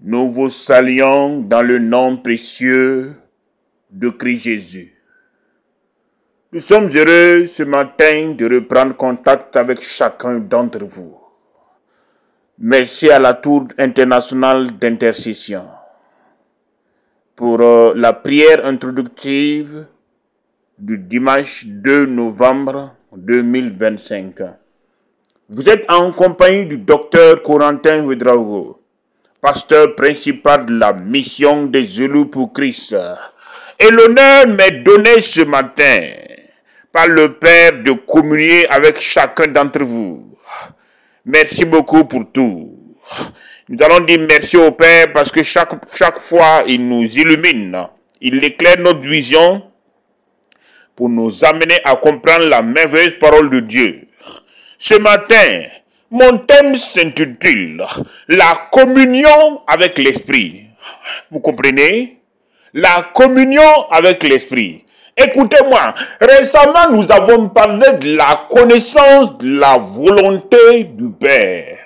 Nous vous saluons dans le nom précieux de Christ Jésus. Nous sommes heureux ce matin de reprendre contact avec chacun d'entre vous. Merci à la Tour internationale d'intercession pour la prière introductive du dimanche 2 novembre 2025. Vous êtes en compagnie du docteur Corentin Ouedraogo, pasteur principal de la mission des élus pour Christ. Et l'honneur m'est donné ce matin par le Père de communier avec chacun d'entre vous. Merci beaucoup pour tout. Nous allons dire merci au Père parce que chaque fois, il nous illumine. Il éclaire notre vision pour nous amener à comprendre la merveilleuse parole de Dieu. Ce matin, mon thème s'intitule « La communion avec l'Esprit ». Vous comprenez? La communion avec l'Esprit. Écoutez-moi, récemment nous avons parlé de la connaissance de la volonté du Père.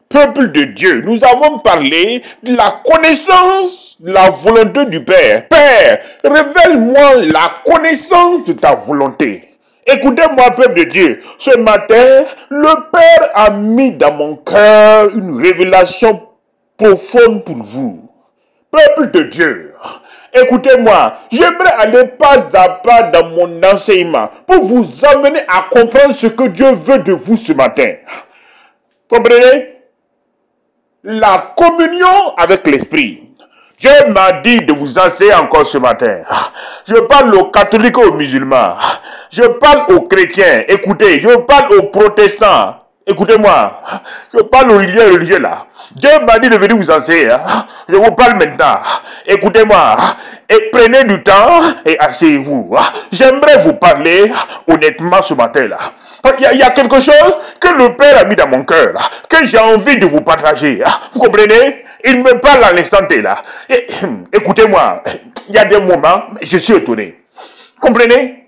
Peuple de Dieu, nous avons parlé de la connaissance de la volonté du Père. Père, révèle-moi la connaissance de ta volonté. Écoutez-moi, peuple de Dieu, ce matin, le Père a mis dans mon cœur une révélation profonde pour vous. Peuple de Dieu, écoutez-moi, j'aimerais aller pas à pas dans mon enseignement pour vous amener à comprendre ce que Dieu veut de vous ce matin. Comprenez? La communion avec l'Esprit. Dieu m'a dit de vous enseigner encore ce matin. Je parle aux catholiques et aux musulmans. Je parle aux chrétiens. Écoutez, je parle aux protestants. Écoutez-moi. Je parle aux religieux là. Dieu m'a dit de venir vous enseigner. Je vous parle maintenant. Écoutez-moi. Et prenez du temps et asseyez-vous. J'aimerais vous parler honnêtement ce matin là. Il y a quelque chose que le Père a mis dans mon cœur, que j'ai envie de vous partager. Vous comprenez? Il me parle à l'instant T là. Écoutez-moi, il y a des moments, je suis étonné. Comprenez?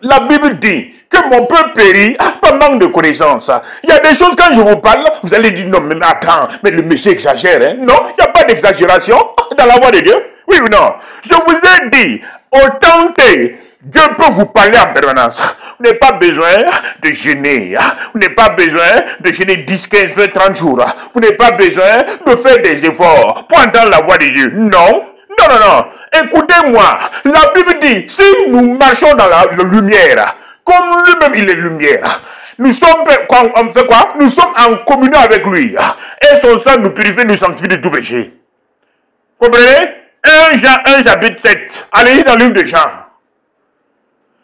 La Bible dit que mon peuple périt par manque de connaissances. Il y a des choses, quand je vous parle, vous allez dire non, mais attends, mais le monsieur exagère. Hein? Non, il n'y a pas d'exagération dans la voix de Dieu. Oui ou non? Je vous ai dit, autant que Dieu peut vous parler en permanence. Vous n'avez pas besoin de jeûner. Vous n'avez pas besoin de jeûner 10, 15, 20, 30 jours. Vous n'avez pas besoin de faire des efforts pour entendre la voix de Dieu. Non. Non, non, non. Écoutez-moi. La Bible dit, si nous marchons dans la lumière, comme lui-même il est lumière, nous sommes, on fait quoi? Nous sommes en communion avec lui. Et son sang nous purifie, nous sanctifie de tout péché. Comprenez? 1 Jean 1 chapitre 7. Allez dans le livre de Jean.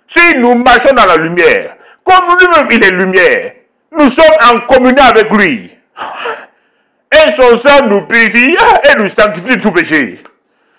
Si nous marchons dans la lumière, comme lui-même il est lumière, nous sommes en communion avec lui. Et son sang nous purifie et nous sanctifie de tout péché.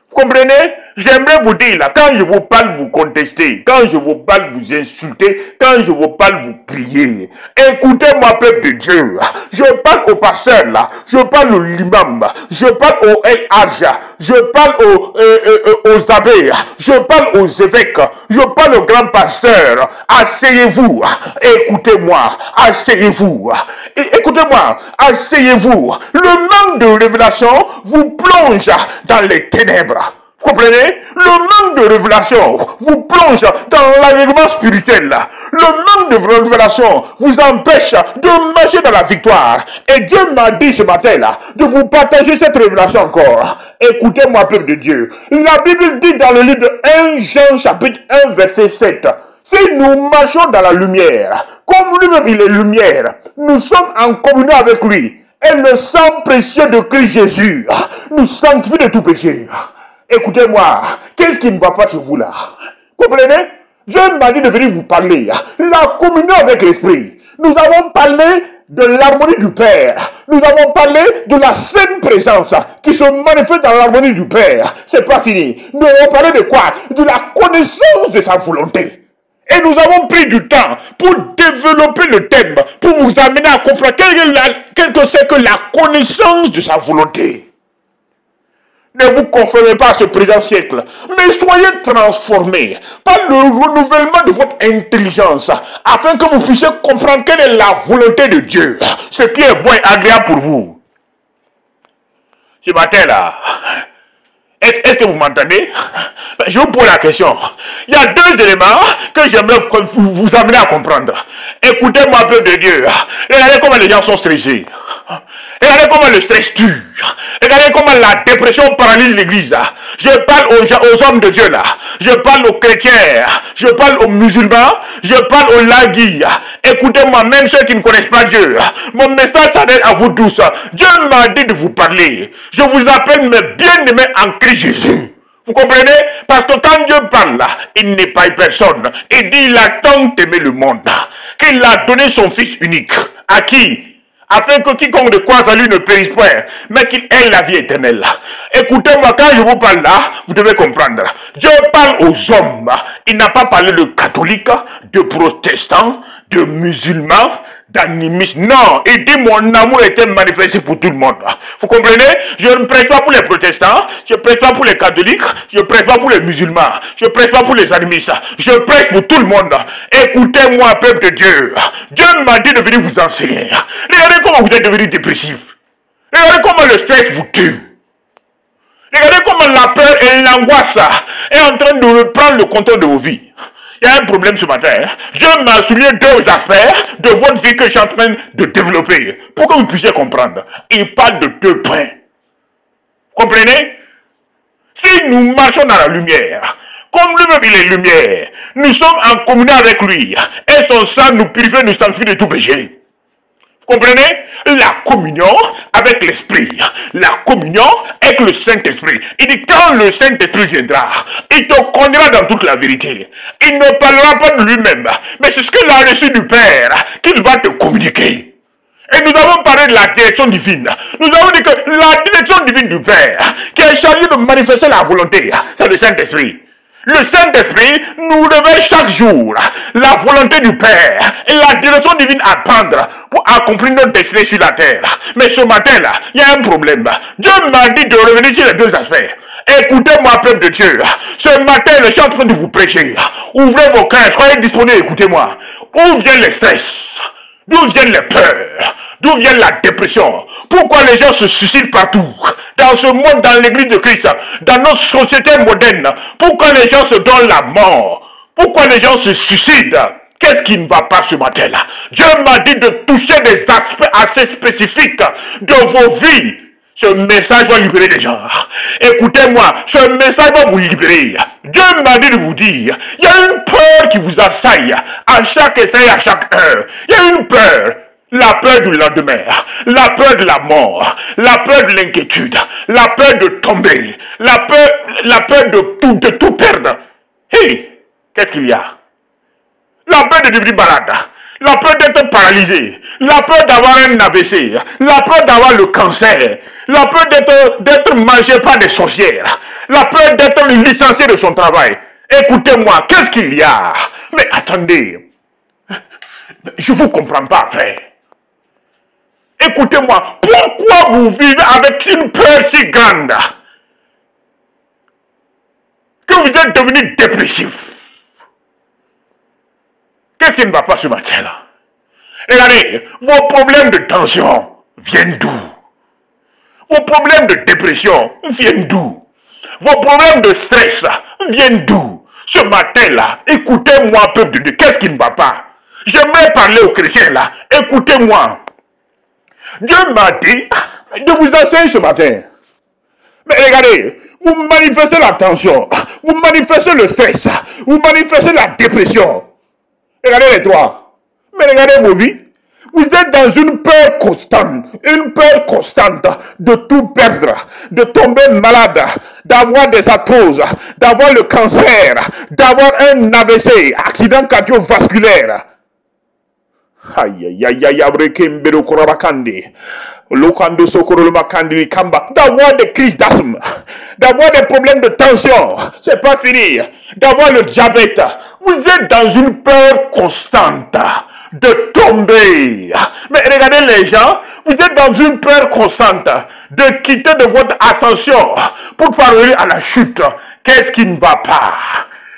Vous comprenez? J'aimerais vous dire là, quand je vous parle, vous contestez. Quand je vous parle, vous insultez. Quand je vous parle, vous criez. Écoutez-moi, peuple de Dieu. Je parle au pasteur là. Je parle au l'imam. Je parle au El-Hajj. Je parle aux abbés. Je parle aux évêques. Je parle aux grands pasteurs. Asseyez-vous. Écoutez-moi. Asseyez-vous. Écoutez-moi. Asseyez-vous. Le manque de révélation vous plonge dans les ténèbres. Vous comprenez? Le manque de révélation vous plonge dans l'aveuglement spirituel. Le manque de révélation vous empêche de marcher dans la victoire. Et Dieu m'a dit ce matin-là de vous partager cette révélation encore. Écoutez-moi, peuple de Dieu. La Bible dit dans le livre de 1 Jean chapitre 1 verset 7. Si nous marchons dans la lumière, comme lui-même il est lumière, nous sommes en communion avec lui. Et le sang précieux de Christ Jésus nous sanctifie de tout péché. Écoutez-moi, qu'est-ce qui ne va pas chez vous là? Comprenez? Dieu m'a dit de venir vous parler. La communion avec l'Esprit. Nous avons parlé de l'harmonie du Père. Nous avons parlé de la sainte présence qui se manifeste dans l'harmonie du Père. C'est pas fini. Nous avons parlé de quoi? De la connaissance de sa volonté. Et nous avons pris du temps pour développer le thème, pour vous amener à comprendre quelle que c'est que la connaissance de sa volonté. Ne vous conformez pas à ce présent siècle, mais soyez transformés par le renouvellement de votre intelligence, afin que vous puissiez comprendre quelle est la volonté de Dieu, ce qui est bon et agréable pour vous. Ce matin-là, est-ce que vous m'entendez? Je vous pose la question. Il y a deux éléments que j'aimerais vous amener à comprendre. Écoutez-moi, peuple de Dieu. Regardez comment les gens sont stressés. Regardez comment le stress tue. Regardez comment la dépression paralyse l'église. Je parle aux hommes de Dieu là. Je parle aux chrétiens. Je parle aux musulmans. Je parle aux laguis. Écoutez-moi, même ceux qui ne connaissent pas Dieu. Mon message s'adresse à vous tous. Dieu m'a dit de vous parler. Je vous appelle mes bien-aimés en Christ Jésus. Vous comprenez? Parce que quand Dieu parle, il n'est pas personne. Il dit il a tant aimé le monde qu'il a donné son Fils unique. À qui? Afin que quiconque de croise en lui ne périsse point, mais qu'il ait la vie éternelle. Écoutez-moi, quand je vous parle là, vous devez comprendre. Dieu parle aux hommes. Il n'a pas parlé de catholiques, de protestants, de musulmans, d'animistes. Non, il dit mon amour était manifesté pour tout le monde. Vous comprenez? Je ne prêche pas pour les protestants, je ne prêche pas pour les catholiques, je ne prêche pas pour les musulmans, je ne prêche pas pour les animistes, je prêche pour tout le monde. Écoutez-moi, peuple de Dieu. Dieu m'a dit de venir vous enseigner. Regardez comment vous êtes devenu dépressif. Regardez comment le stress vous tue. Regardez comment la peur et l'angoisse est en train de reprendre le contrôle de vos vies. Il y a un problème ce matin. Dieu m'a souligné deux affaires de votre vie que je suis en train de développer. Pour que vous puissiez comprendre. Il parle de deux points. Comprenez? Si nous marchons dans la lumière, comme lui-même il est lumière, nous sommes en communion avec lui. Et son sang nous purifie, nous sanctifie de tout péché. Vous comprenez? La communion avec l'Esprit. La communion avec le Saint-Esprit. Il dit quand le Saint-Esprit viendra, il te conduira dans toute la vérité. Il ne parlera pas de lui-même, mais c'est ce qu'il a reçu du Père qu'il va te communiquer. Et nous avons parlé de la direction divine. Nous avons dit que la direction divine du Père, qui est chargée de manifester la volonté, c'est le Saint-Esprit. Le Saint-Esprit nous révèle chaque jour la volonté du Père et la direction divine à prendre pour accomplir notre destinée sur la terre. Mais ce matin-là, il y a un problème. Dieu m'a dit de revenir sur les deux aspects. Écoutez-moi, peuple de Dieu. Ce matin, je suis en train de vous prêcher. Ouvrez vos cœurs, soyez disponibles, écoutez-moi. Où vient le stress? D'où viennent les peurs? D'où vient la dépression? Pourquoi les gens se suicident partout? Dans ce monde, dans l'église de Christ, dans notre société moderne, pourquoi les gens se donnent la mort? Pourquoi les gens se suicident? Qu'est-ce qui ne va pas ce matin-là? Dieu m'a dit de toucher des aspects assez spécifiques de vos vies. Ce message va libérer les gens. Écoutez-moi, ce message va vous libérer. Dieu m'a dit de vous dire, il y a une peur qui vous assaille à chaque essai, à chaque heure. Il y a une peur. La peur du lendemain, la peur de la mort, la peur de l'inquiétude, la peur de tomber, la peur de tout perdre. Hé, qu'est-ce qu'il y a? La peur de devenir malade, la peur d'être paralysé, la peur d'avoir un AVC, la peur d'avoir le cancer, la peur d'être mangé par des sorcières, la peur d'être licencié de son travail. Écoutez-moi, qu'est-ce qu'il y a? Mais attendez, je ne vous comprends pas, frère. Écoutez-moi, pourquoi vous vivez avec une peur si grande que vous êtes devenu dépressif? Qu'est-ce qui ne va pas ce matin-là? Regardez, vos problèmes de tension viennent d'où? Vos problèmes de dépression viennent d'où? Vos problèmes de stress viennent d'où? Ce matin-là, écoutez-moi, peuple de Dieu, qu'est-ce qui ne va pas? J'aimerais parler aux chrétiens là, écoutez-moi. Dieu m'a dit de vous enseigner ce matin. Mais regardez, vous manifestez la tension, vous manifestez le stress, vous manifestez la dépression. Regardez les trois. Mais regardez vos vies. Vous êtes dans une peur constante de tout perdre, de tomber malade, d'avoir des arthroses, d'avoir le cancer, d'avoir un AVC, accident cardiovasculaire. Aïe aïe aïe aïe abrekembero korabakandi lokando sokoro makandi kamba, d'avoir des crises d'asthme, d'avoir des problèmes de tension, c'est pas fini, d'avoir le diabète. Vous êtes dans une peur constante de tomber. Mais regardez les gens, vous êtes dans une peur constante de quitter de votre ascension pour parvenir à la chute. Qu'est-ce qui ne va pas?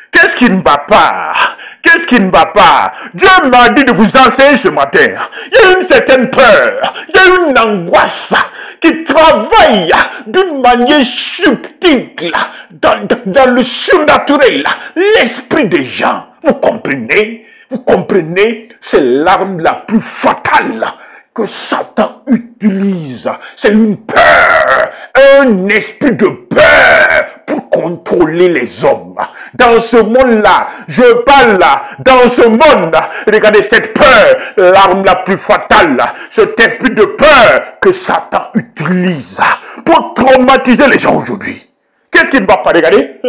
Qu'est-ce qui ne va pas? Qu'est-ce qui ne va pas? Dieu m'a dit de vous enseigner ce matin. Il y a une certaine peur, il y a une angoisse qui travaille d'une manière subtile dans le surnaturel, l'esprit des gens. Vous comprenez? Vous comprenez? C'est l'arme la plus fatale que Satan utilise. C'est une peur, un esprit de peur pour contrôler les hommes. Dans ce monde-là, je parle là, dans ce monde, regardez cette peur, l'arme la plus fatale, cet esprit de peur que Satan utilise pour traumatiser les gens aujourd'hui. Qu'est-ce qui ne va pas? Regardez,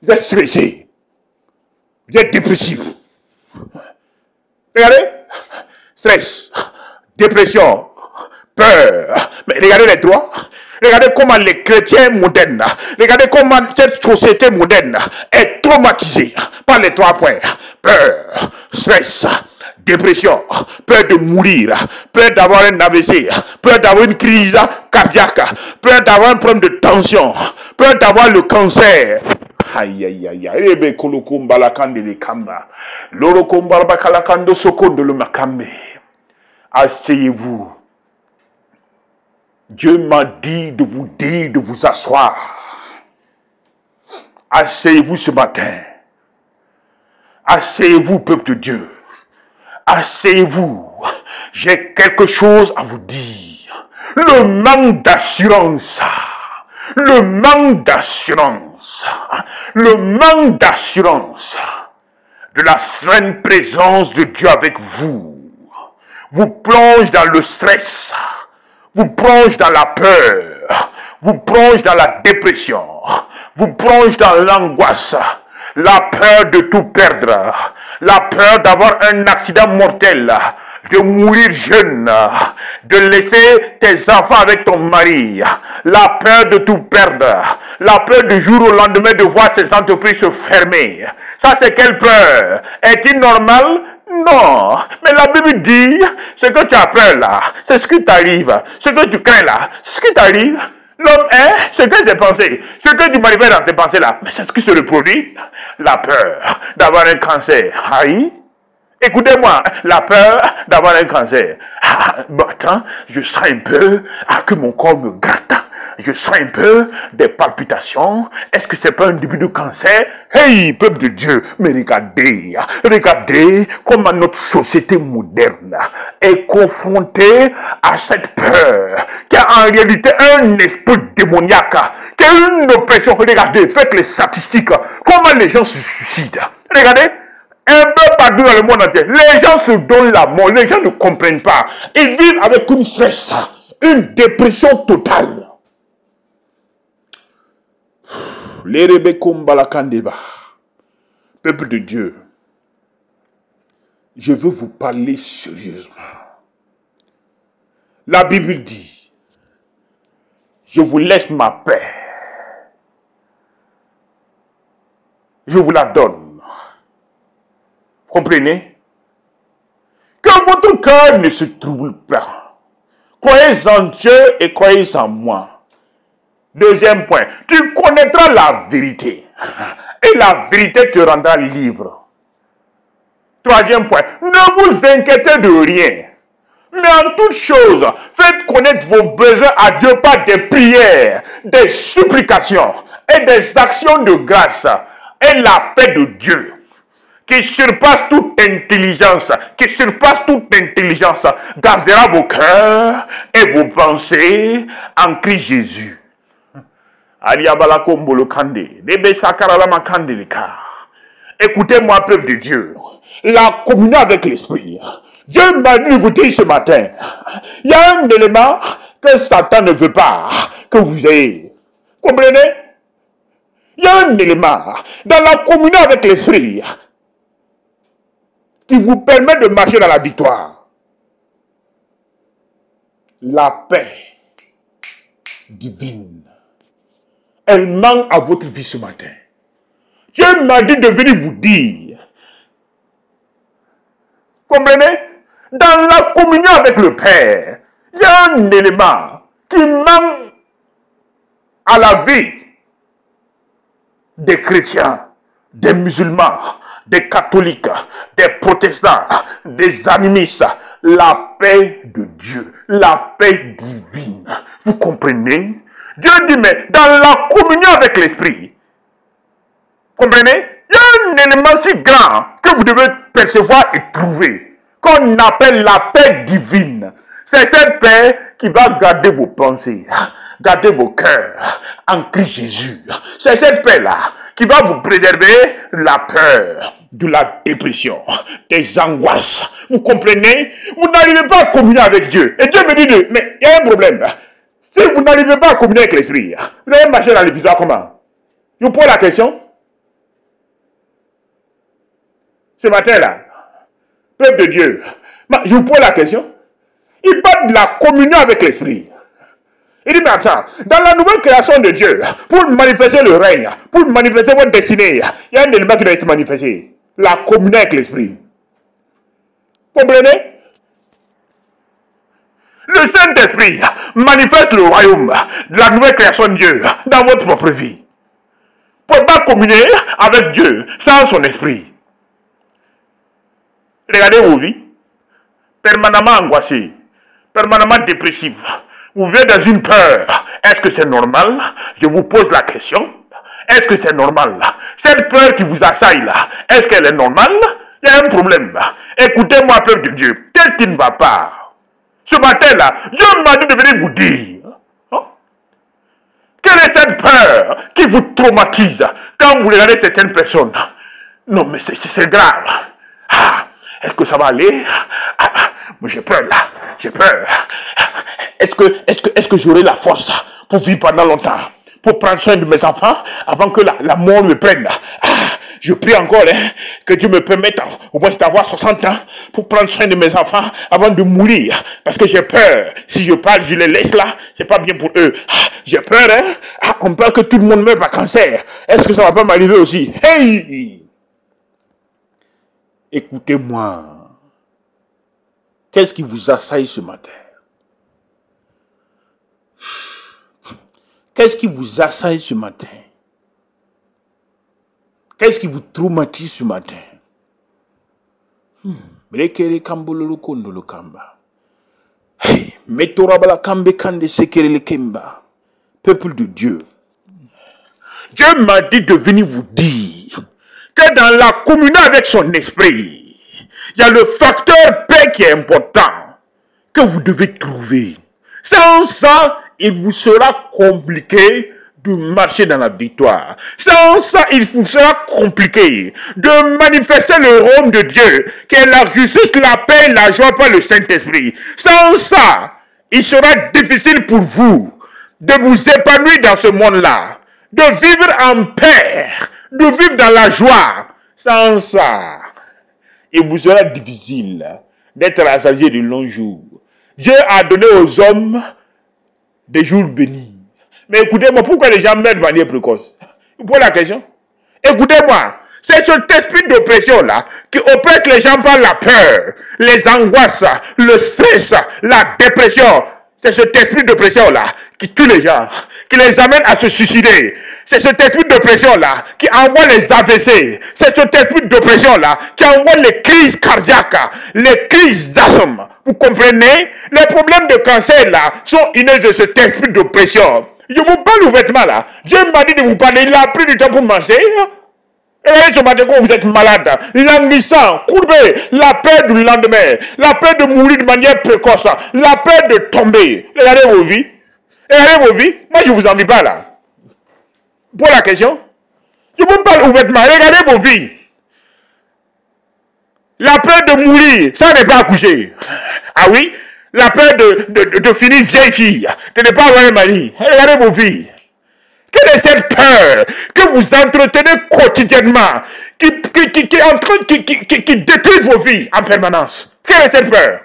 vous êtes stressé, vous êtes dépressif. Regardez, stress, dépression, peur. Mais regardez les trois. Regardez comment les chrétiens modernes, regardez comment cette société moderne est traumatisée par les 3 points. Peur, stress, dépression, peur de mourir, peur d'avoir un AVC, peur d'avoir une crise cardiaque, peur d'avoir un problème de tension, peur d'avoir le cancer. Aïe aïe aïe aïe. Ebe kolokumba la kande le kamba. Loro kumba la bakalakando sokondo le makambe. Asseyez-vous. Dieu m'a dit de vous dire de vous asseoir. Asseyez-vous ce matin. Asseyez-vous, peuple de Dieu. Asseyez-vous. J'ai quelque chose à vous dire. Le manque d'assurance. Le manque d'assurance. Le manque d'assurance de la sainte présence de Dieu avec vous plonge dans le stress, vous plonge dans la peur, vous plonge dans la dépression, vous plonge dans l'angoisse, la peur de tout perdre, la peur d'avoir un accident mortel, de mourir jeune, de laisser tes enfants avec ton mari, la peur de tout perdre, la peur du jour au lendemain de voir ces entreprises se fermer. Ça, c'est quelle peur? Est-il normal? Non. Mais la Bible dit, ce que tu as peur là, c'est ce qui t'arrive. Ce que tu crains là, c'est ce qui t'arrive. L'homme est ce que j'ai pensé, ce que tu manifestes dans tes pensées là, mais c'est ce qui se reproduit. La peur d'avoir un cancer. Aïe. Écoutez-moi, la peur d'avoir un cancer. Bon, attends, je sens un peu que mon corps me gratte. Je sens un peu des palpitations. Est-ce que c'est pas un début de cancer? Hey, peuple de Dieu, mais regardez, regardez comment notre société moderne est confrontée à cette peur, qui a en réalité un esprit démoniaque, qui a une oppression. Regardez, faites les statistiques, comment les gens se suicident. Regardez. Un peu partout dans le monde entier, les gens se donnent la mort, les gens ne comprennent pas. Ils vivent avec une stress, une dépression totale. Les Rebekumbalakandeba, peuple de Dieu, je veux vous parler sérieusement. La Bible dit, je vous laisse ma paix. Je vous la donne. Comprenez? Que votre cœur ne se trouble pas. Croyez en Dieu et croyez en moi. Deuxième point, tu connaîtras la vérité. Et la vérité te rendra libre. Troisième point, ne vous inquiétez de rien. Mais en toute chose, faites connaître vos besoins à Dieu par des prières, des supplications et des actions de grâce. Et la paix de Dieu, qui surpasse toute intelligence, gardera vos cœurs et vos pensées en Christ Jésus. Écoutez-moi, peuple de Dieu, la communion avec l'Esprit. Dieu m'a dit de vous dire ce matin, il y a un élément que Satan ne veut pas que vous ayez. Comprenez? Il y a un élément dans la communion avec l'Esprit qui vous permet de marcher dans la victoire. La paix divine. Elle manque à votre vie ce matin. Dieu m'a dit de venir vous dire. Comprenez? Dans la communion avec le Père, il y a un élément qui manque à la vie des chrétiens, des musulmans, des catholiques, des protestants, des animistes, la paix de Dieu, la paix divine. Vous comprenez? Dieu dit, mais dans la communion avec l'Esprit, comprenez? Il y a un élément si grand que vous devez percevoir et trouver, qu'on appelle la paix divine. C'est cette paix qui va garder vos pensées, garder vos cœurs en Christ Jésus. C'est cette paix-là qui va vous préserver de la peur, de la dépression, des angoisses. Vous comprenez? Vous n'arrivez pas à communier avec Dieu. Et Dieu me dit, mais il y a un problème. Si vous n'arrivez pas à communier avec l'Esprit, vous allez marcher dans les victoires comment? Je vous pose la question. Ce matin-là, peuple de Dieu, je vous pose la question. Il parle de la communion avec l'Esprit. Il dit, mais attends, dans la nouvelle création de Dieu, pour manifester le règne, pour manifester votre destinée, il y a un élément qui doit être manifesté. La communion avec l'Esprit. Comprenez? Le Saint-Esprit manifeste le royaume de la nouvelle création de Dieu dans votre propre vie. Vous ne pouvez pas communier avec Dieu sans son esprit. Regardez vos vies, permanemment angoissées, permanemment dépressives. Vous vivez dans une peur. Est-ce que c'est normal? Je vous pose la question. Est-ce que c'est normal? Cette peur qui vous assaille là, est-ce qu'elle est normale? Il y a un problème. Écoutez-moi, peuple de Dieu. Qu'est-ce qui ne va pas? Ce matin-là, Dieu m'a dit de venir vous dire. Quelle est cette peur qui vous traumatise quand vous regardez certaines personnes? Non, mais c'est grave. Est-ce que ça va aller? Moi j'ai peur là. J'ai peur. Est-ce que j'aurai la force pour vivre pendant longtemps? Pour prendre soin de mes enfants avant que la mort me prenne? Je prie encore que Dieu me permette au moins d'avoir 60 ans pour prendre soin de mes enfants avant de mourir. Parce que j'ai peur. Si je parle, je les laisse là. C'est pas bien pour eux. J'ai peur, on parle que tout le monde meurt par cancer. Est-ce que ça va pas m'arriver aussi? Hey! Écoutez-moi. Qu'est-ce qui vous assaille ce matin? Qu'est-ce qui vous assaille ce matin? Qu'est-ce qui vous traumatise ce matin? Peuple de Dieu, Dieu m'a dit de venir vous dire que dans la communion avec son esprit, il y a le facteur paix qui est important, que vous devez trouver. Sans ça, il vous sera compliqué de marcher dans la victoire. Sans ça, il vous sera compliqué de manifester le royaume de Dieu, qui est la justice, la paix, la joie par le Saint-Esprit. Sans ça, il sera difficile pour vous de vous épanouir dans ce monde-là, de vivre en paix, de vivre dans la joie. Sans ça, il vous sera difficile d'être rassasié de longs jours. Dieu a donné aux hommes des jours bénis. Mais écoutez-moi, pourquoi les gens meurent de manière précoce? Vous posez la question? Écoutez-moi, c'est cet esprit d'oppression-là qui oppresse les gens par la peur, les angoisses, le stress, la dépression. C'est cet esprit d'oppression-là qui tue les gens, qui les amène à se suicider. C'est cet esprit d'oppression-là qui envoie les AVC. C'est cet esprit d'oppression-là qui envoie les crises cardiaques, les crises d'asthme. Vous comprenez? Les problèmes de cancer-là sont innés de cet esprit d'oppression. Je vous parle ouvertement là. Dieu m'a dit de vous parler. Il a pris du temps pour manger. Et regardez ce matin quand vous êtes malade, languissant, courbé, la peur du lendemain, la peur de mourir de manière précoce, la peur de tomber. Regardez vos vies. Regardez vos vies. Moi, je vous envie pas là. Pour la question, je vous parle ouvertement. Regardez vos vies. La peur de mourir, ça n'est pas accoucher. Ah oui? La peur de finir vieille fille, de ne pas avoir un mari. Regardez vos vies. Quelle est cette peur que vous entretenez quotidiennement, qui détruit vos vies en permanence? Quelle est cette peur?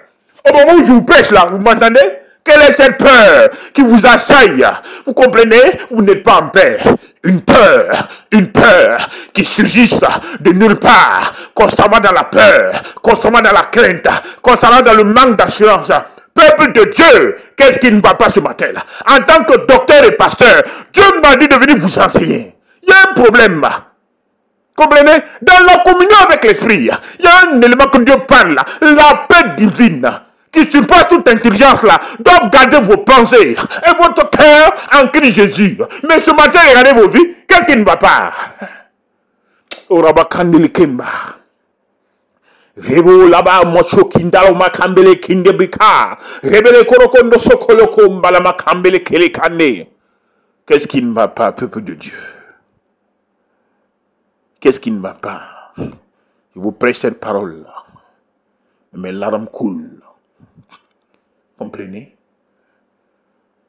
Au moment où je vous prêche là, vous m'entendez? Quelle est cette peur qui vous assaille? Vous comprenez? Vous n'êtes pas en paix. Une peur qui surgit de nulle part, constamment dans la peur, constamment dans la crainte, constamment dans le manque d'assurance. Peuple de Dieu, qu'est-ce qui ne va pas ce matin-là? En tant que docteur et pasteur, Dieu m'a dit de venir vous enseigner. Il y a un problème. Comprenez? Dans la communion avec l'esprit, il y a un élément que Dieu parle, la paix divine, qui surpasse toute intelligence là, doivent garder vos pensées et votre cœur en Christ Jésus. Mais ce matin, regardez vos vies, qu'est-ce qui ne va pas? Rebo laba mocho kindalo makambele kindebika. Rebele korokondo sokoloko mbala makambele kelekane. Qu'est-ce qui ne va pas, peuple de Dieu? Qu'est-ce qui ne va pas? Je vous prêche cette parole là. Mes larmes coulent. Comprenez?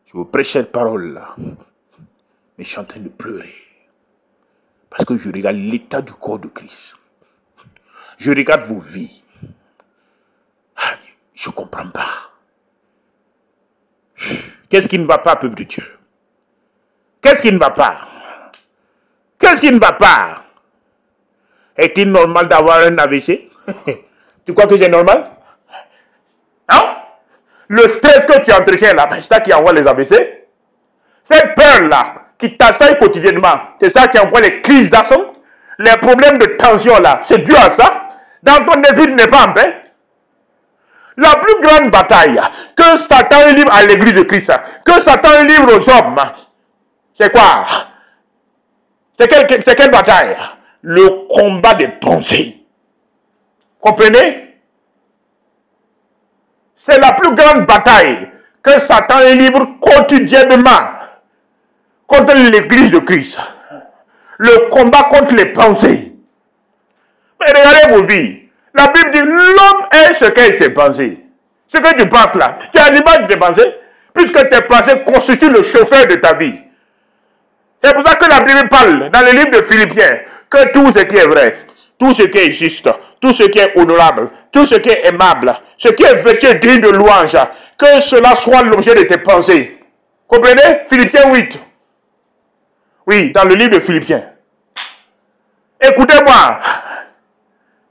Je vous prêche cette parole là. Mais je suis en train de pleurer. Parce que je regarde l'état du corps de Christ. Je regarde vos vies. Je ne comprends pas. Qu'est-ce qui ne va pas, peuple de Dieu? Qu'est-ce qui ne va pas? Qu'est-ce qui ne va pas? Est-il normal d'avoir un AVC? Tu crois que c'est normal? Hein? Le stress que tu entretiens là, c'est ça qui envoie les AVC. Cette peur-là, qui t'assaille quotidiennement, c'est ça qui envoie les crises d'asthme, les problèmes de tension là, c'est dû à ça. Dans ton esprit, tu n'es pas en paix. La plus grande bataille que Satan livre à l'église de Christ, que Satan livre aux hommes, c'est quoi? C'est quelle bataille? Le combat des pensées. Comprenez? C'est la plus grande bataille que Satan livre quotidiennement contre l'église de Christ. Le combat contre les pensées. Mais regardez vos vies. La Bible dit, l'homme est ce qu'il s'est pensé. Ce que tu penses là, tu as l'image de tes pensées, puisque tes pensées constituent le chauffeur de ta vie. C'est pour ça que la Bible parle, dans le livre de Philippiens, que tout ce qui est vrai, tout ce qui est juste, tout ce qui est honorable, tout ce qui est aimable, ce qui est vertueux, digne de louange, que cela soit l'objet de tes pensées. Comprenez? Philippiens 8. Oui, dans le livre de Philippiens. Écoutez-moi.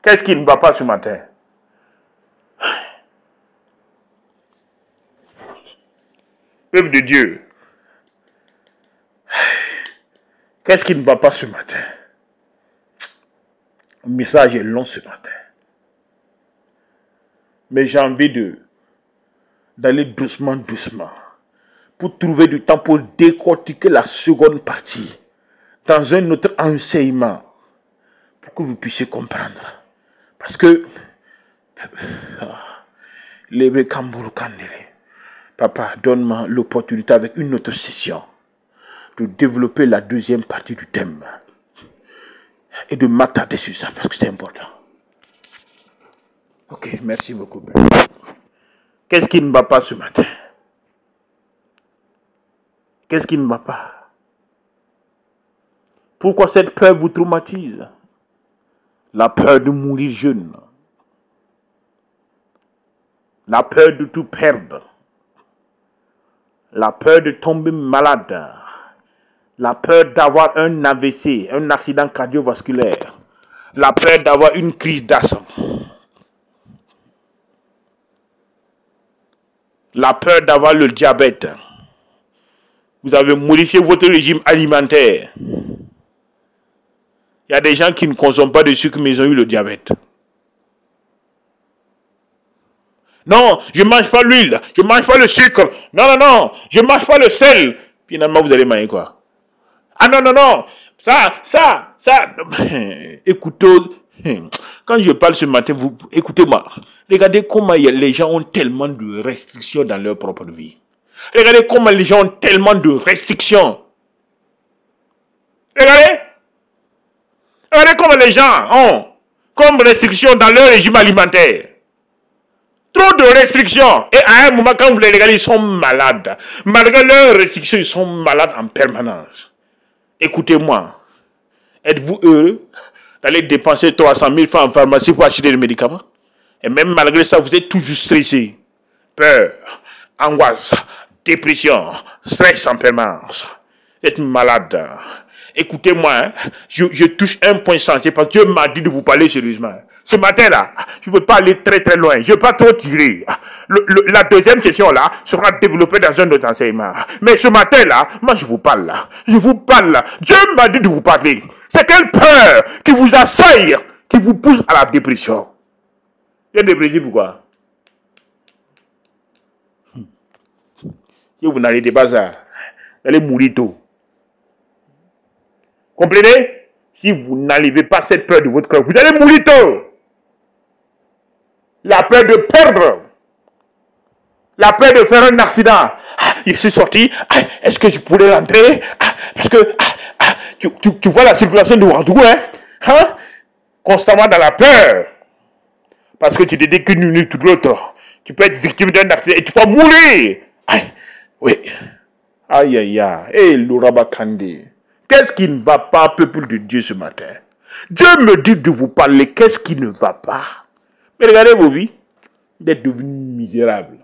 Qu'est-ce qui ne va pas ce matin? Peuple de Dieu. Qu'est-ce qui ne va pas ce matin? Le message est long ce matin. Mais j'ai envie d'aller doucement, pour trouver du temps pour décortiquer la seconde partie dans un autre enseignement pour que vous puissiez comprendre. Parce que Papa, donne-moi l'opportunité avec une autre session de développer la deuxième partie du thème et de m'attarder sur ça parce que c'est important. Ok, merci beaucoup. Qu'est-ce qui ne va pas ce matin? Qu'est-ce qui ne va pas? Pourquoi cette peur vous traumatise? La peur de mourir jeune. La peur de tout perdre. La peur de tomber malade. La peur d'avoir un AVC, un accident cardiovasculaire. La peur d'avoir une crise d'asthme. La peur d'avoir le diabète. Vous avez modifié votre régime alimentaire. Il y a des gens qui ne consomment pas de sucre, mais ils ont eu le diabète. Non, je ne mange pas l'huile, je ne mange pas le sucre. Non, je ne mange pas le sel. Finalement, vous allez manger quoi? Ah non. Ça. Écoutez, quand je parle ce matin, écoutez-moi. Regardez comment les gens ont tellement de restrictions dans leur propre vie. Regardez comment les gens ont tellement de restrictions. Regardez comment les gens ont comme restrictions dans leur régime alimentaire. Trop de restrictions. Et à un moment, quand vous les regardez, ils sont malades. Malgré leurs restrictions, ils sont malades en permanence. Écoutez-moi. Êtes-vous heureux d'aller dépenser 300 000 francs en pharmacie pour acheter des médicaments? Et même malgré ça, vous êtes toujours stressé. Peur, angoisse, dépression, stress en permanence. Vous êtes malade. Écoutez-moi, je touche un point sensible parce que Dieu m'a dit de vous parler sérieusement. Ce matin-là, je ne veux pas aller très très loin. Je ne veux pas trop tirer. La deuxième session-là sera développée dans un autre enseignement. Mais ce matin-là, moi je vous parle là. Je vous parle là. Dieu m'a dit de vous parler. C'est quelle peur qui vous assaille, qui vous pousse à la dépression. Il y a dépressif pourquoi? Si vous n'arrêtez pas ça, vous allez mourir tôt. Comprenez? Si vous n'enlevez pas cette peur de votre cœur, vous allez mourir tôt. La peur de perdre. La peur de faire un accident. Ah, je suis sorti. Ah, est-ce que je pourrais rentrer? Ah, parce que tu vois la circulation de Ouagadougou, hein? Constamment dans la peur. Parce que tu te dis qu'une minute ou l'autre, tu peux être victime d'un accident et tu peux mourir. Aïe, oui. Aïe, aïe, aïe. Et l'Ouraba Kandé. Qu'est-ce qui ne va pas, peuple de Dieu, ce matin? Dieu me dit de vous parler. Qu'est-ce qui ne va pas? Mais regardez vos vies. Vous êtes devenus misérables.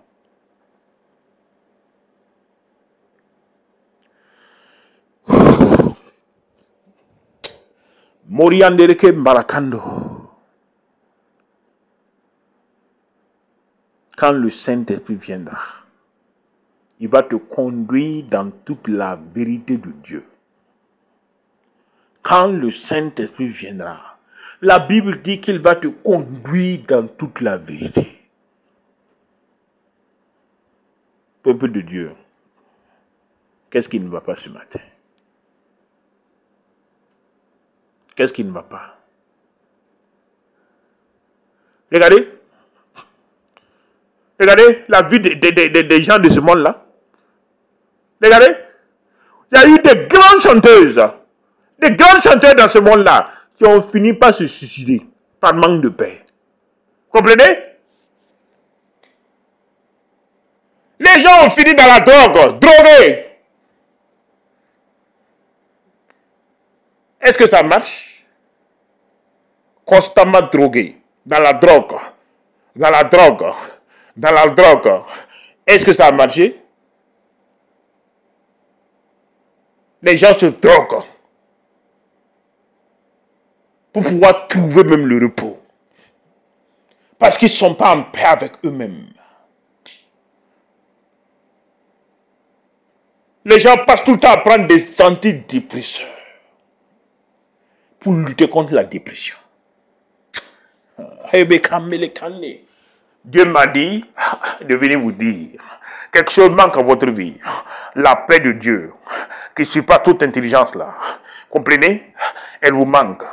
Moriandereke Marakando. Quand le Saint-Esprit viendra, il va te conduire dans toute la vérité de Dieu. Quand le Saint-Esprit viendra, la Bible dit qu'il va te conduire dans toute la vérité. Peuple de Dieu, qu'est-ce qui ne va pas ce matin? Qu'est-ce qui ne va pas? Regardez. Regardez la vie des gens de ce monde-là. Regardez. Il y a eu des grandes chanteuses. Des grands chanteurs dans ce monde-là qui ont fini par se suicider par manque de paix. Comprenez? Les gens ont fini dans la drogue, drogués. Est-ce que ça marche? Constamment drogué, dans la drogue, dans la drogue, dans la drogue. Est-ce que ça a marché? Les gens se droguent pour pouvoir trouver même le repos. Parce qu'ils ne sont pas en paix avec eux-mêmes. Les gens passent tout le temps à prendre des antidépresseurs pour lutter contre la dépression. Dieu m'a dit de venir vous dire quelque chose manque à votre vie. La paix de Dieu, qui ne suit pas toute intelligence là. Comprenez? Elle vous manque.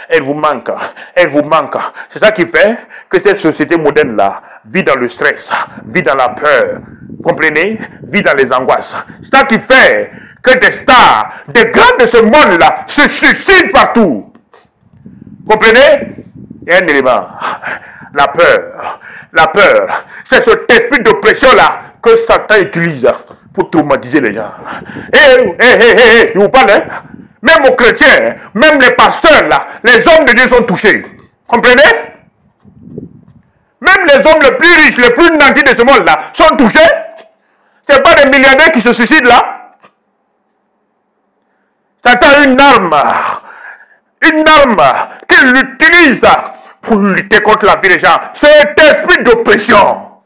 Elle vous manque. Elle vous manque. C'est ça qui fait que cette société moderne là vit dans le stress, vit dans la peur. Comprenez? Vit dans les angoisses. C'est ça qui fait que des stars, des grands de ce monde là se suicident partout. Comprenez? Il y a un élément. La peur. La peur. C'est cet esprit d'oppression-là que Satan utilise pour traumatiser les gens. Je vous parle, hein? Même aux chrétiens, même les pasteurs, là, les hommes de Dieu sont touchés. Comprenez? Même les hommes les plus riches, les plus nantis de ce monde-là sont touchés. Ce n'est pas des milliardaires qui se suicident là. Satan a une arme qu'il utilise pour lutter contre la vie des gens. Cet esprit d'oppression.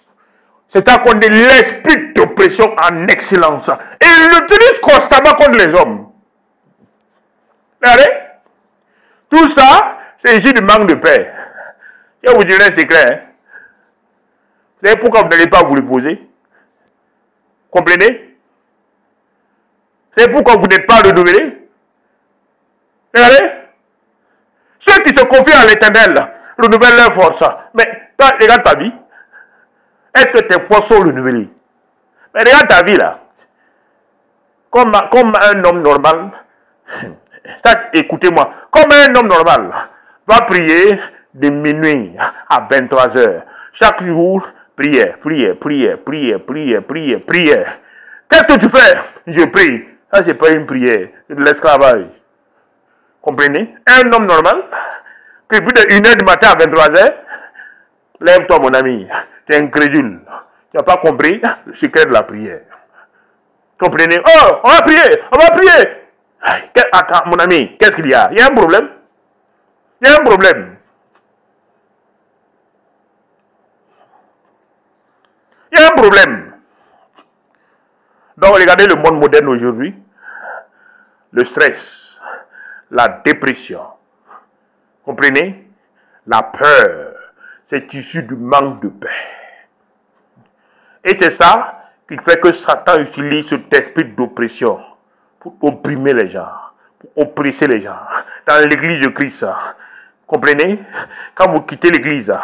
C'est-à-dire qu'on est l'esprit d'oppression en excellence. Et il l'utilise constamment contre les hommes. Regardez. Tout ça, c'est ici du manque de paix. Je vous dirai un secret. Hein? Vous savez pourquoi vous n'allez pas vous le poser? Comprenez? Vous savez pourquoi vous n'êtes pas renouvelé? Regardez. Ceux qui se confient à l'Éternel renouvellent leur force. Mais toi, regarde ta vie. Est-ce que tes forces sont renouvelées? Mais regarde ta vie là. Comme un homme normal. Ça, écoutez-moi. Comme un homme normal va prier de minuit à 23h. Chaque jour, prière. Qu'est-ce que tu fais? Je prie. Ça, c'est pas une prière. C'est de l'esclavage. Comprenez? Un homme normal, qui plus de 1h du matin à 23h, lève-toi mon ami, tu es incrédule. Tu n'as pas compris le secret de la prière. Comprenez? Oh, on va prier. Attends mon ami, qu'est-ce qu'il y a? Il y a un problème. problème. Donc, regardez le monde moderne aujourd'hui. Le stress, la dépression, comprenez? La peur, c'est issu du manque de paix. Et c'est ça qui fait que Satan utilise cet esprit d'oppression pour opprimer les gens, pour oppresser les gens. Dans l'église de Christ, comprenez? Quand vous quittez l'église,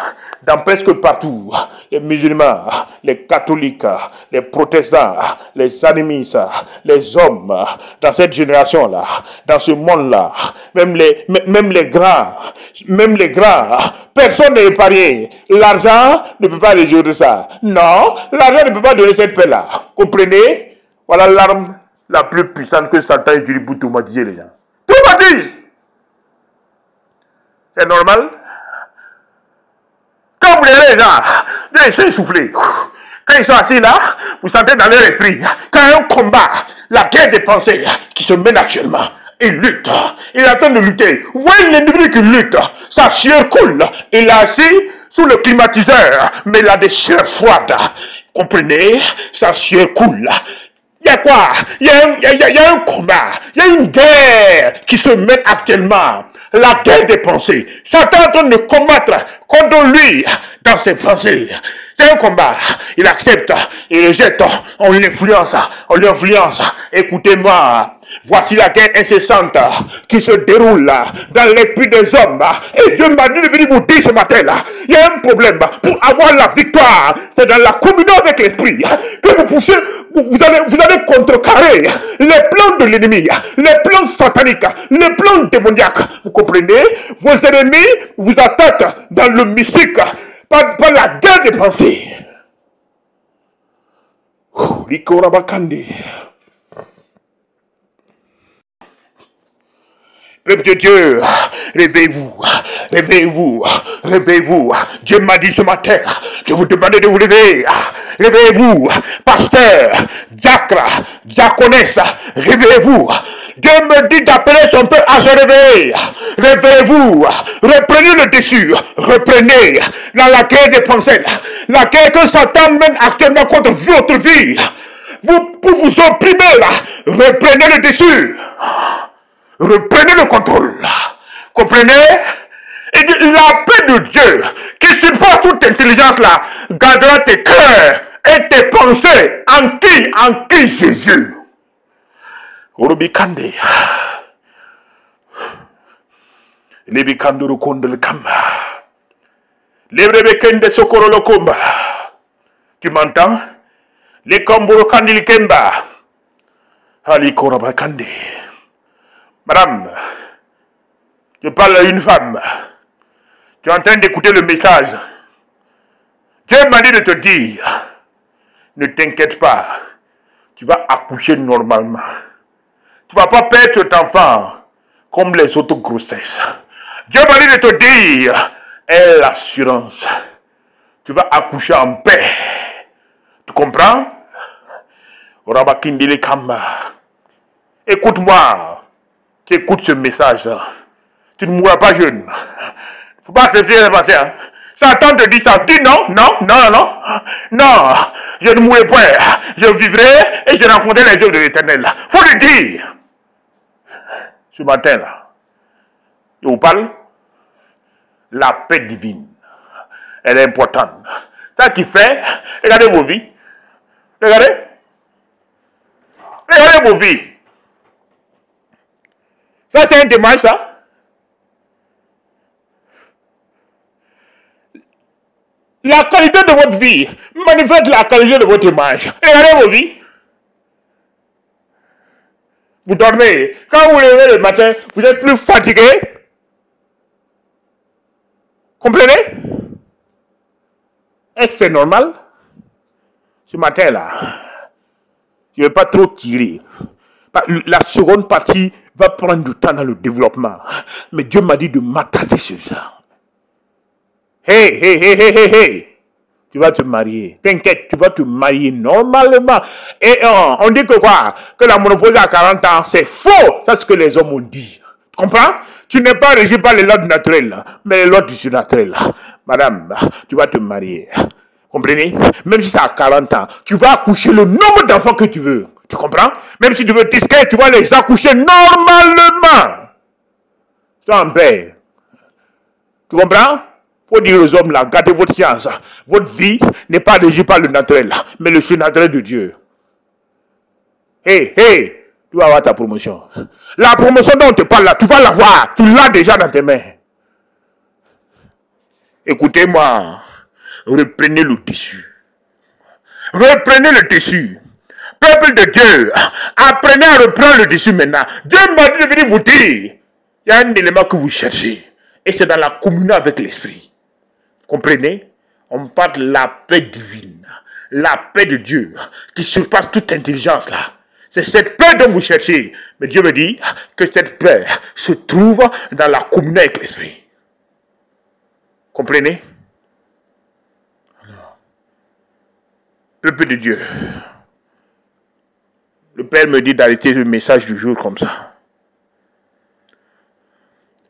dans presque partout, les musulmans, les catholiques, les protestants, les animistes, les hommes, dans cette génération-là, dans ce monde-là, même les grands, personne n'est épargné. L'argent ne peut pas résoudre ça. Non, l'argent ne peut pas donner cette paix-là. Comprenez? Voilà l'arme la plus puissante que Satan utilise pour traumatiser les gens. Traumatise! C'est normal. Quand vous regardez les gens, ils sont essoufflés. Quand ils sont assis là, vous sentez dans leur esprit, quand il y a un combat, la guerre des pensées qui se mène actuellement, il lutte, il est en train de lutter. Vous voyez l'individu qui lutte, sa sueur coule, il est assis sous le climatiseur, mais il a des sueurs froides. Comprenez, sa sueur coule. Il y a quoi? Il y a un combat, il y a une guerre qui se mène actuellement. La guerre des pensées. Satan est en train de combattre contre lui dans ses pensées. C'est un combat. Il accepte, il rejette, on l'influence. Écoutez-moi. Voici la guerre incessante qui se déroule dans l'esprit des hommes. Et Dieu m'a dit de venir vous dire ce matin-là, il y a un problème. Pour avoir la victoire, c'est dans la communion avec l'esprit que vous allez contrecarrer les plans de l'ennemi, les plans sataniques, les plans démoniaques. Vous comprenez? Vos ennemis vous attaquent dans le mystique par la guerre des pensées. Peuple de Dieu, réveillez-vous. Dieu m'a dit ce matin, je vous demande de vous lever. Réveillez-vous, pasteur, diacre, diaconesse, réveillez-vous. Dieu me dit d'appeler son peuple à se réveiller. Réveillez-vous, reprenez le dessus, reprenez dans la guerre des pensées, la guerre que Satan mène actuellement contre votre vie. Pour vous opprimer là, reprenez le dessus. Reprenez le contrôle. Comprenez? Et la paix de Dieu, qui supporte toute intelligence là, gardera tes cœurs et tes pensées en qui Jésus. Urubikande. Lebikando rukondo le kamba. Lebrebekende sokoro le komba. Tu m'entends? Les kamburo kandi le kemba. Ali korabakande. Madame, je parle à une femme. Tu es en train d'écouter le message. Dieu m'a dit de te dire, ne t'inquiète pas, tu vas accoucher normalement. Tu ne vas pas perdre cet enfant comme les autres grossesses. Dieu m'a dit de te dire, aie l'assurance. Tu vas accoucher en paix. Tu comprends? Écoute-moi. Qui écoute ce message, tu ne mourras pas jeune. Il ne faut pas accepter les passé. Satan te dit ça. Dis non, je ne mourrai pas. Je vivrai et je rencontrerai les yeux de l'Éternel. Il faut le dire. Ce matin-là, je vous parle, la paix divine, elle est importante. Ça qui fait, regardez vos vies. Regardez vos vies. Ça, c'est un témoignage, ça. La qualité de votre vie manifeste la qualité de votre témoignage. Regardez vos vies. Vous dormez. Quand vous levez le matin, vous êtes plus fatigué. Comprenez? Est-ce que c'est normal? Ce matin-là, je ne vais pas trop tirer. La seconde partie va prendre du temps dans le développement. Mais Dieu m'a dit de m'attarder sur ça. Hey. Tu vas te marier. T'inquiète, tu vas te marier normalement. Et on dit que quoi? Que la ménopause à 40 ans, c'est faux. C'est ce que les hommes ont dit. Tu comprends? Tu n'es pas régi par les lois du naturel, mais les lois du surnaturel. Madame, tu vas te marier. Comprenez? Même si c'est à 40 ans, tu vas accoucher le nombre d'enfants que tu veux. Tu comprends? Même si tu veux disquer, tu vas les accoucher normalement. Sois en paix. Tu comprends? Faut dire aux hommes là, gardez votre science. Votre vie n'est pas régie par le naturel, mais le surnaturel de Dieu. Hey, tu vas avoir ta promotion. La promotion dont on te parle là, tu vas l'avoir. Tu l'as déjà dans tes mains. Écoutez-moi. Reprenez le tissu. Reprenez le tissu. Peuple de Dieu, apprenez à reprendre le tissu maintenant. Dieu m'a dit de venir vous dire. Il y a un élément que vous cherchez. Et c'est dans la communion avec l'esprit. Comprenez? On parle de la paix divine. La paix de Dieu qui surpasse toute intelligence là. C'est cette paix dont vous cherchez. Mais Dieu me dit que cette paix se trouve dans la communion avec l'esprit. Comprenez? Alors, peuple de Dieu. Le Père me dit d'arrêter le message du jour comme ça.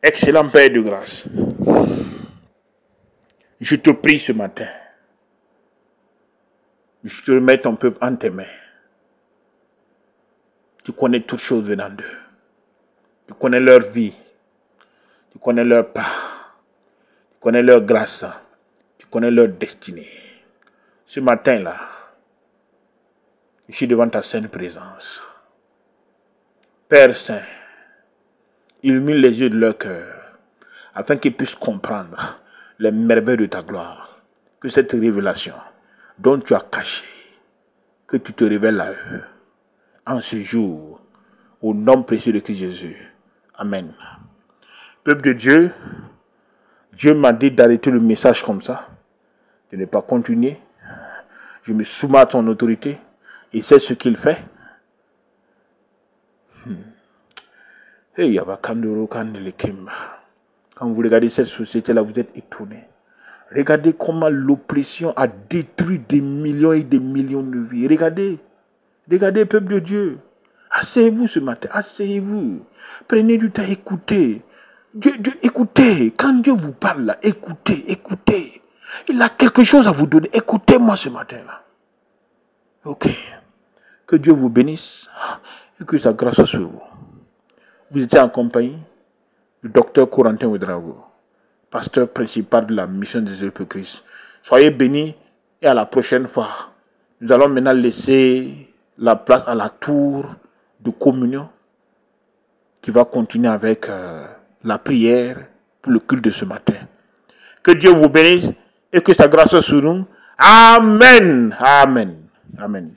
Excellent Père de grâce. Je te prie ce matin. Je te remets ton peuple en tes mains. Tu connais toutes choses venant d'eux. Tu connais leur vie. Tu connais leur pas. Tu connais leur grâce. Tu connais leur destinée. Ce matin-là, je suis devant ta sainte présence. Père Saint, illumine les yeux de leur cœur, afin qu'ils puissent comprendre les merveilles de ta gloire. Que cette révélation dont tu as caché, que tu te révèles à eux, en ce jour, au nom précieux de Christ Jésus. Amen. Peuple de Dieu, Dieu m'a dit d'arrêter le message comme ça, de ne pas continuer. Je me soumets à ton autorité. Il sait ce qu'il fait. Quand vous regardez cette société-là, vous êtes étonnés. Regardez comment l'oppression a détruit des millions et des millions de vies. Regardez, peuple de Dieu. Asseyez-vous ce matin, asseyez-vous. Prenez du temps, écoutez. Écoutez, quand Dieu vous parle là, écoutez. Il a quelque chose à vous donner. Écoutez-moi ce matin-là. Ok. Que Dieu vous bénisse et que sa grâce soit sur vous. Vous étiez en compagnie du docteur Corentin Ouedraogo, pasteur principal de la mission des œuvres Christ. Soyez bénis et à la prochaine fois. Nous allons maintenant laisser la place à la tour de communion qui va continuer avec la prière pour le culte de ce matin. Que Dieu vous bénisse et que sa grâce soit sur nous. Amen. Amen. Amen.